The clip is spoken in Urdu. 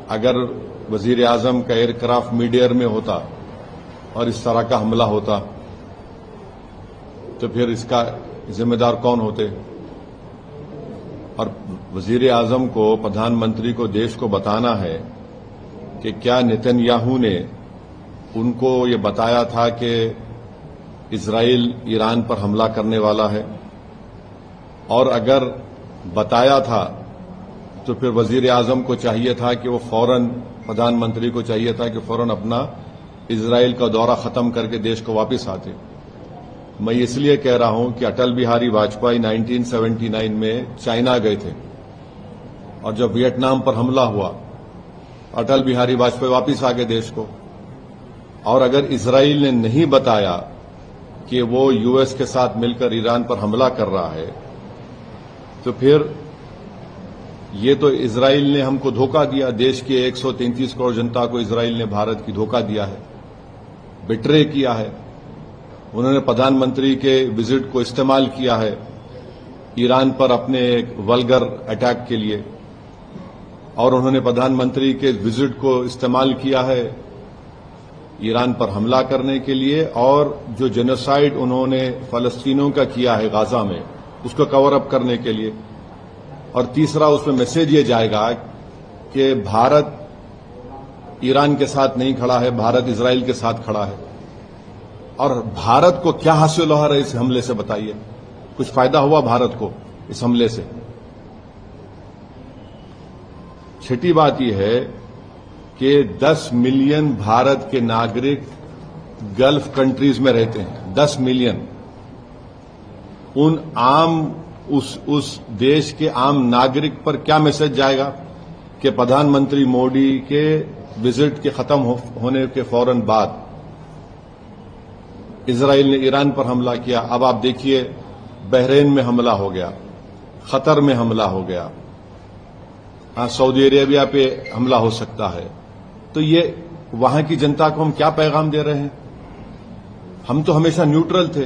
اگر وزیر اعظم کا ایئر کرافٹ مڈ ایئر میں ہوتا اور اس طرح کا حملہ ہوتا تو پھر اس کا ذمہ دار کون ہوتے؟ اور وزیر اعظم کو، پردھان منتری کو دیش کو بتانا ہے کہ کیا نیتن یاہو نے ان کو یہ بتایا تھا کہ اسرائیل ایران پر حملہ کرنے والا ہے، اور اگر بتایا تھا تو پھر وزیر اعظم کو چاہیے تھا کہ وہ فوراً، پردھان منتری کو چاہیے تھا کہ فوراً اپنا اسرائیل کا دورہ ختم کر کے دیش کو واپس آتے۔ میں اس لیے کہہ رہا ہوں کہ اٹل بہاری واجپئی 1979 میں چائنا گئے تھے، اور جب ویتنام پر حملہ ہوا اٹل بہاری واجپئی واپس آ گئے دیش کو۔ اور اگر اسرائیل نے نہیں بتایا کہ وہ یو ایس کے ساتھ مل کر ایران پر حملہ کر رہا ہے تو پھر یہ تو اسرائیل نے ہم کو دھوکہ دیا، دیش کے 133 کروڑ جنتا کو اسرائیل نے بھارت کی دھوکہ دیا ہے، بٹرے کیا ہے۔ انہوں نے پردھان منتری کے وزٹ کو استعمال کیا ہے ایران پر اپنے ایک ولگر اٹیک کے لیے، اور انہوں نے پردھان منتری کے وزٹ کو استعمال کیا ہے ایران پر حملہ کرنے کے لیے، اور جو جینوسائیڈ انہوں نے فلسطینیوں کا کیا ہے غزہ میں اس کو کور اپ کرنے کے لیے۔ اور تیسرا اس میں میسج یہ جائے گا کہ بھارت ایران کے ساتھ نہیں کھڑا ہے، بھارت اسرائیل کے ساتھ کھڑا ہے۔ اور بھارت کو کیا حاصل ہوا ہے اس حملے سے؟ بتائیے، کچھ فائدہ ہوا بھارت کو اس حملے سے؟ چھٹی بات یہ ہے کہ 10 ملین بھارت کے ناگرک گلف کنٹریز میں رہتے ہیں، 10 ملین۔ ان اس دیش کے عام ناگرک پر کیا میسج جائے گا کہ پردھان منتری مودی کے وزٹ کے ختم ہونے کے فوراً بعد اسرائیل نے ایران پر حملہ کیا۔ اب آپ دیکھیے بحرین میں حملہ ہو گیا، قطر میں حملہ ہو گیا، سعودی عربیہ پہ حملہ ہو سکتا ہے۔ تو یہ وہاں کی جنتا کو ہم کیا پیغام دے رہے ہیں؟ ہم تو ہمیشہ نیوٹرل تھے،